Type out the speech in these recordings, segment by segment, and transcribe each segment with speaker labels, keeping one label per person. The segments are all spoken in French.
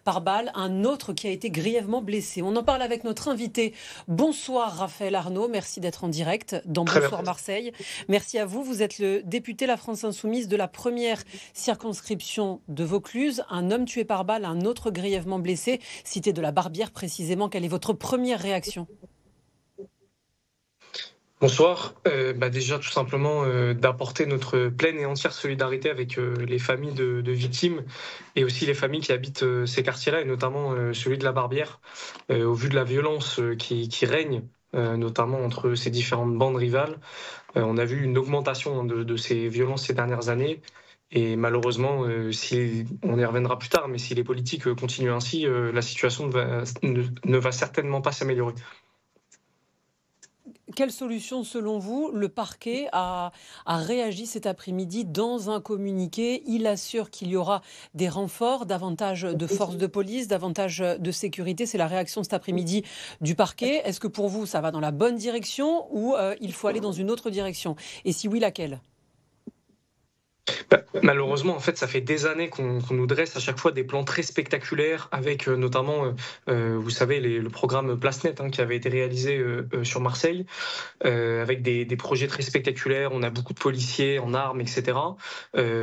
Speaker 1: par balle, un autre qui a été grièvement blessé. On en parle avec notre invité. Bonsoir Raphaël Arnaud, merci d'être en direct dans
Speaker 2: Très bien.
Speaker 1: Bonsoir Marseille. Merci à vous, vous êtes le député La France Insoumise de la première circonscription de Vaucluse. Un homme tué par balle, un autre grièvement blessé, cité de la Barbière précisément. Quelle est votre première réaction ?
Speaker 2: Bonsoir. Déjà, tout simplement, d'apporter notre pleine et entière solidarité avec les familles de victimes et aussi les familles qui habitent ces quartiers-là, et notamment celui de la Barbière, au vu de la violence qui règne, notamment entre ces différentes bandes rivales. On a vu une augmentation de ces violences ces dernières années. Et malheureusement, si on y reviendra plus tard, mais si les politiques continuent ainsi, la situation ne va certainement pas s'améliorer.
Speaker 1: Quelle solution, selon vous? Le parquet a réagi cet après-midi dans un communiqué. Il assure qu'il y aura des renforts, davantage de forces de police, davantage de sécurité. C'est la réaction cet après-midi du parquet. Est-ce que pour vous, ça va dans la bonne direction ou il faut aller dans une autre direction? Et si oui, laquelle?
Speaker 2: Malheureusement, en fait, ça fait des années qu'on nous dresse à chaque fois des plans très spectaculaires avec notamment, vous savez, le programme PlaceNet qui avait été réalisé sur Marseille, avec des projets très spectaculaires. On a beaucoup de policiers en armes, etc.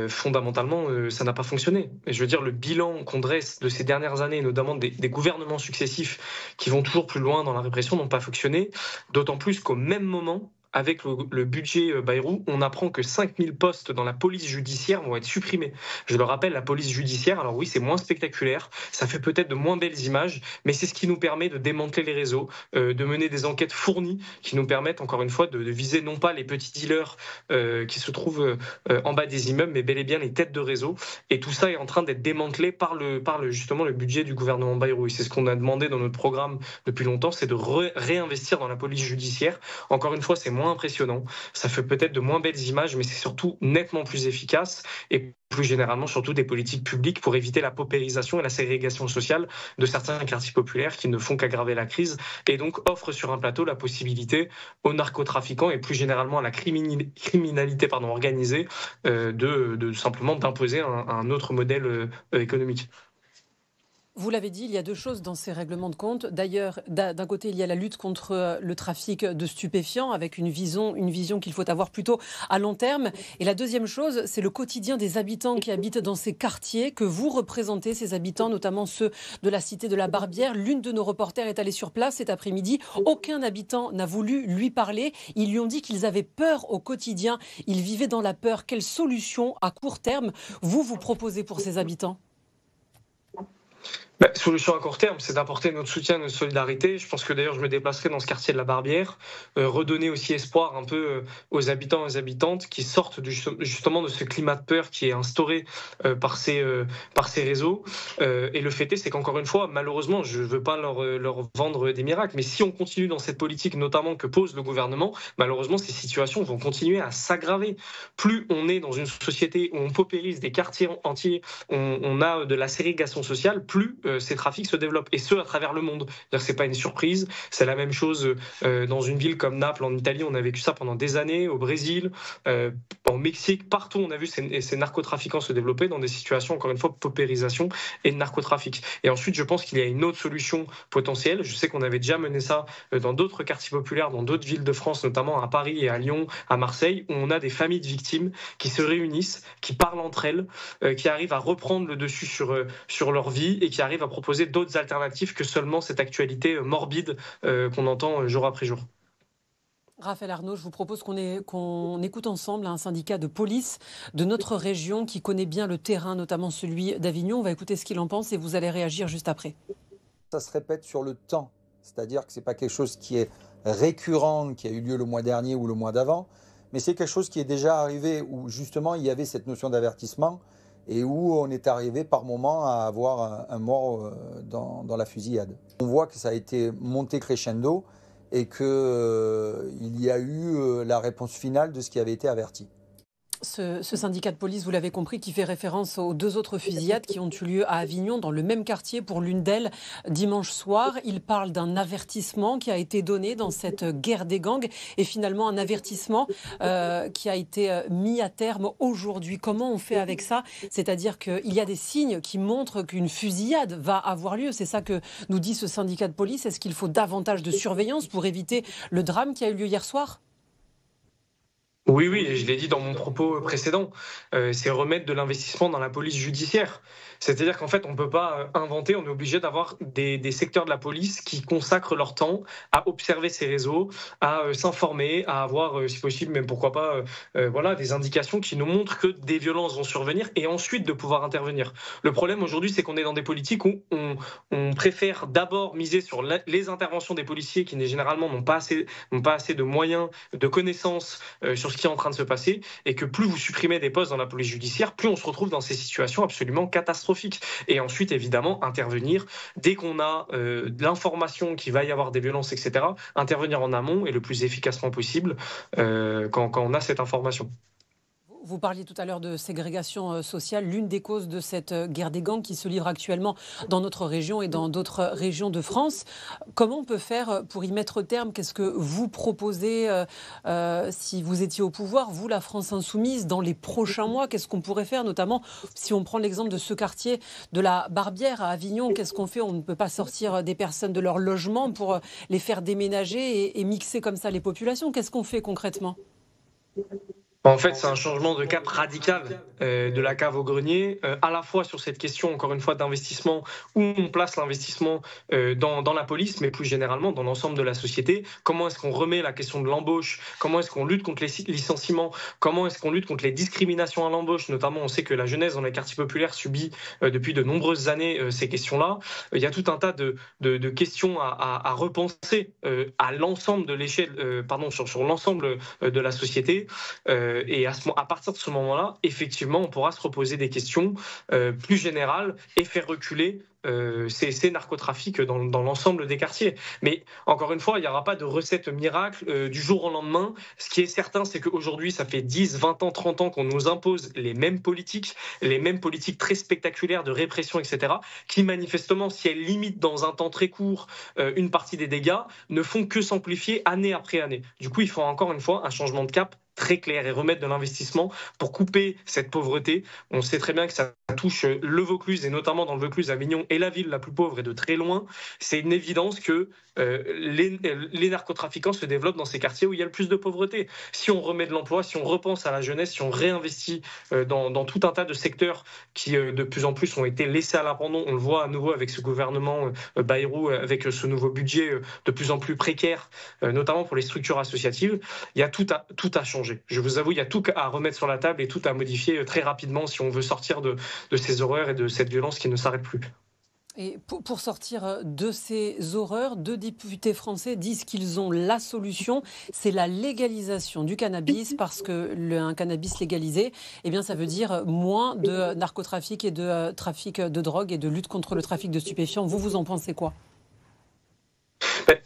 Speaker 2: Fondamentalement, ça n'a pas fonctionné. Et je veux dire, le bilan qu'on dresse de ces dernières années, notamment des gouvernements successifs qui vont toujours plus loin dans la répression, n'ont pas fonctionné. D'autant plus qu'au même moment, avec le budget Bayrou, on apprend que 5000 postes dans la police judiciaire vont être supprimés. Je le rappelle, la police judiciaire, alors oui, c'est moins spectaculaire, ça fait peut-être de moins belles images, mais c'est ce qui nous permet de démanteler les réseaux, de mener des enquêtes fournies qui nous permettent, encore une fois, de viser non pas les petits dealers qui se trouvent en bas des immeubles, mais bel et bien les têtes de réseau. Et tout ça est en train d'être démantelé justement le budget du gouvernement Bayrou. Et c'est ce qu'on a demandé dans notre programme depuis longtemps, c'est de réinvestir dans la police judiciaire. Encore une fois, c'est moins impressionnant, ça fait peut-être de moins belles images, mais c'est surtout nettement plus efficace et plus généralement surtout des politiques publiques pour éviter la paupérisation et la ségrégation sociale de certains quartiers populaires qui ne font qu'aggraver la crise et donc offrent sur un plateau la possibilité aux narcotrafiquants et plus généralement à la criminalité organisée de simplement d'imposer un autre modèle économique.
Speaker 1: Vous l'avez dit, il y a deux choses dans ces règlements de compte. D'ailleurs, d'un côté, il y a la lutte contre le trafic de stupéfiants avec une vision qu'il faut avoir plutôt à long terme. Et la deuxième chose, c'est le quotidien des habitants qui habitent dans ces quartiers que vous représentez, ces habitants, notamment ceux de la cité de la Barbière. L'une de nos reporters est allée sur place cet après-midi. Aucun habitant n'a voulu lui parler. Ils lui ont dit qu'ils avaient peur au quotidien. Ils vivaient dans la peur. Quelle solution à court terme vous proposez pour ces habitants ?
Speaker 2: Solution à court terme, c'est d'apporter notre soutien, notre solidarité. Je pense que d'ailleurs je me déplacerai dans ce quartier de la Barbière, redonner aussi espoir un peu aux habitants et aux habitantes qui sortent justement de ce climat de peur qui est instauré par ces réseaux. Et le fait est, c'est qu'encore une fois, malheureusement, je ne veux pas leur vendre des miracles, mais si on continue dans cette politique notamment que pose le gouvernement, malheureusement ces situations vont continuer à s'aggraver. Plus on est dans une société où on paupérise des quartiers entiers, on a de la ségrégation sociale, plus ces trafics se développent, et ce à travers le monde. C'est-à-dire que c'est pas une surprise, c'est la même chose dans une ville comme Naples en Italie, on a vécu ça pendant des années, au Brésil, au Mexique, partout on a vu ces narcotrafiquants se développer dans des situations, encore une fois, de paupérisation et de narcotrafic. Et ensuite, je pense qu'il y a une autre solution potentielle. Je sais qu'on avait déjà mené ça dans d'autres quartiers populaires, dans d'autres villes de France, notamment à Paris et à Lyon, à Marseille, où on a des familles de victimes qui se réunissent, qui parlent entre elles, qui arrivent à reprendre le dessus sur leur vie et qui arrivent à proposer d'autres alternatives que seulement cette actualité morbide qu'on entend jour après jour.
Speaker 1: Raphaël Arnaud, je vous propose qu'on écoute ensemble un syndicat de police de notre région qui connaît bien le terrain, notamment celui d'Avignon. On va écouter ce qu'il en pense et vous allez réagir juste après.
Speaker 3: Ça se répète sur le temps, c'est-à-dire que ce n'est pas quelque chose qui est récurrent, qui a eu lieu le mois dernier ou le mois d'avant, mais c'est quelque chose qui est déjà arrivé où justement il y avait cette notion d'avertissement et où on est arrivé par moment à avoir un mort dans la fusillade. On voit que ça a été monté crescendo et qu'il y a eu la réponse finale de ce qui avait été averti.
Speaker 1: Ce syndicat de police, vous l'avez compris, qui fait référence aux 2 autres fusillades qui ont eu lieu à Avignon, dans le même quartier, pour l'une d'elles, dimanche soir. Il parle d'un avertissement qui a été donné dans cette guerre des gangs et finalement un avertissement qui a été mis à terme aujourd'hui. Comment on fait avec ça? C'est-à-dire qu'il y a des signes qui montrent qu'une fusillade va avoir lieu. C'est ça que nous dit ce syndicat de police. Est-ce qu'il faut davantage de surveillance pour éviter le drame qui a eu lieu hier soir?
Speaker 2: Oui, oui, et je l'ai dit dans mon propos précédent, c'est remettre de l'investissement dans la police judiciaire. C'est-à-dire qu'en fait, on ne peut pas inventer, on est obligé d'avoir des secteurs de la police qui consacrent leur temps à observer ces réseaux, à s'informer, à avoir, si possible, même pourquoi pas, voilà, des indications qui nous montrent que des violences vont survenir et ensuite de pouvoir intervenir. Le problème aujourd'hui, c'est qu'on est dans des politiques où on préfère d'abord miser sur les interventions des policiers qui généralement n'ont pas assez de moyens, de connaissances sur ce qui est en train de se passer, et que plus vous supprimez des postes dans la police judiciaire, plus on se retrouve dans ces situations absolument catastrophiques. Et ensuite, évidemment, intervenir dès qu'on a de l'information qu'il va y avoir des violences, etc., intervenir en amont et le plus efficacement possible quand on a cette information.
Speaker 1: Vous parliez tout à l'heure de ségrégation sociale, l'une des causes de cette guerre des gangs qui se livre actuellement dans notre région et dans d'autres régions de France. Comment on peut faire pour y mettre terme? Qu'est-ce que vous proposez si vous étiez au pouvoir, vous, la France insoumise, dans les prochains mois? Qu'est-ce qu'on pourrait faire, notamment si on prend l'exemple de ce quartier de la Barbière à Avignon? Qu'est-ce qu'on fait? On ne peut pas sortir des personnes de leur logement pour les faire déménager et mixer comme ça les populations. Qu'est-ce qu'on fait concrètement?
Speaker 2: En fait, c'est un changement de cap radical de la cave au grenier, à la fois sur cette question, encore une fois, d'investissement, où on place l'investissement dans la police, mais plus généralement dans l'ensemble de la société. Comment est-ce qu'on remet la question de l'embauche? Comment est-ce qu'on lutte contre les licenciements? Comment est-ce qu'on lutte contre les discriminations à l'embauche? Notamment, on sait que la jeunesse dans les quartiers populaires subit depuis de nombreuses années ces questions-là. Il y a tout un tas de questions à repenser à l'ensemble de l'échelle, sur l'ensemble de la société. Et à partir de ce moment-là, effectivement, on pourra se reposer des questions plus générales et faire reculer ces narcotrafics dans l'ensemble des quartiers. Mais encore une fois, il n'y aura pas de recette miracle du jour au lendemain. Ce qui est certain, c'est qu'aujourd'hui, ça fait 10, 20 ans, 30 ans qu'on nous impose les mêmes politiques très spectaculaires de répression, etc., qui manifestement, si elles limitent dans un temps très court une partie des dégâts, ne font que s'amplifier année après année. Du coup, il faut encore une fois un changement de cap très clair et remettre de l'investissement pour couper cette pauvreté. On sait très bien que ça touche le Vaucluse, et notamment dans le Vaucluse, Avignon est la ville la plus pauvre et de très loin. C'est une évidence que les narcotrafiquants se développent dans ces quartiers où il y a le plus de pauvreté. Si on remet de l'emploi, si on repense à la jeunesse, si on réinvestit dans tout un tas de secteurs qui de plus en plus ont été laissés à l'abandon, on le voit à nouveau avec ce gouvernement Bayrou, avec ce nouveau budget de plus en plus précaire, notamment pour les structures associatives, il y a tout à changer. Je vous avoue, il y a tout à remettre sur la table et tout à modifier très rapidement si on veut sortir de ces horreurs et de cette violence qui ne s'arrête plus.
Speaker 1: Et pour sortir de ces horreurs, 2 députés français disent qu'ils ont la solution, c'est la légalisation du cannabis, parce que un cannabis légalisé, eh bien, ça veut dire moins de narcotrafic et de trafic de drogue et de lutte contre le trafic de stupéfiants. Vous en pensez quoi?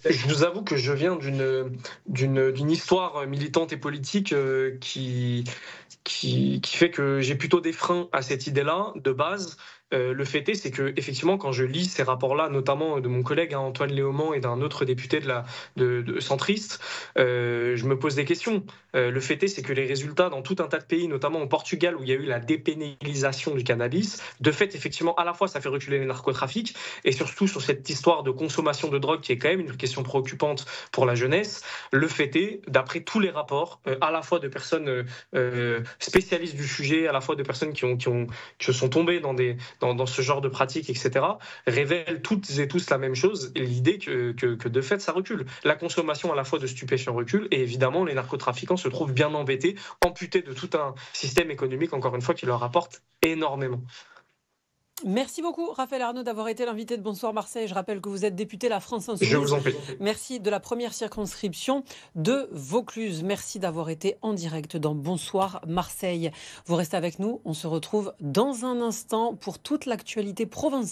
Speaker 2: Je vous avoue que je viens d'une histoire militante et politique qui fait que j'ai plutôt des freins à cette idée-là de base. Le fait est, c'est que effectivement, quand je lis ces rapports-là, notamment de mon collègue Antoine Léaumont et d'un autre député de centriste, je me pose des questions. Le fait est, c'est que les résultats dans tout un tas de pays, notamment au Portugal, où il y a eu la dépénalisation du cannabis, de fait, effectivement, à la fois, ça fait reculer les narcotrafics, et surtout sur cette histoire de consommation de drogue, qui est quand même une question préoccupante pour la jeunesse. Le fait est, d'après tous les rapports, à la fois de personnes spécialistes du sujet, à la fois de personnes qui sont tombées dans ce genre de pratiques, etc., révèlent toutes et tous la même chose, l'idée que de fait ça recule. La consommation à la fois de stupéfiants recule, et évidemment les narcotrafiquants se trouvent bien embêtés, amputés de tout un système économique, encore une fois, qui leur rapporte énormément.
Speaker 1: Merci beaucoup, Raphaël Arnaud, d'avoir été l'invité de Bonsoir Marseille. Je rappelle que vous êtes député La France Insoumise.
Speaker 2: Je vous en prie.
Speaker 1: Merci de la première circonscription de Vaucluse. Merci d'avoir été en direct dans Bonsoir Marseille. Vous restez avec nous, on se retrouve dans un instant pour toute l'actualité provinciale.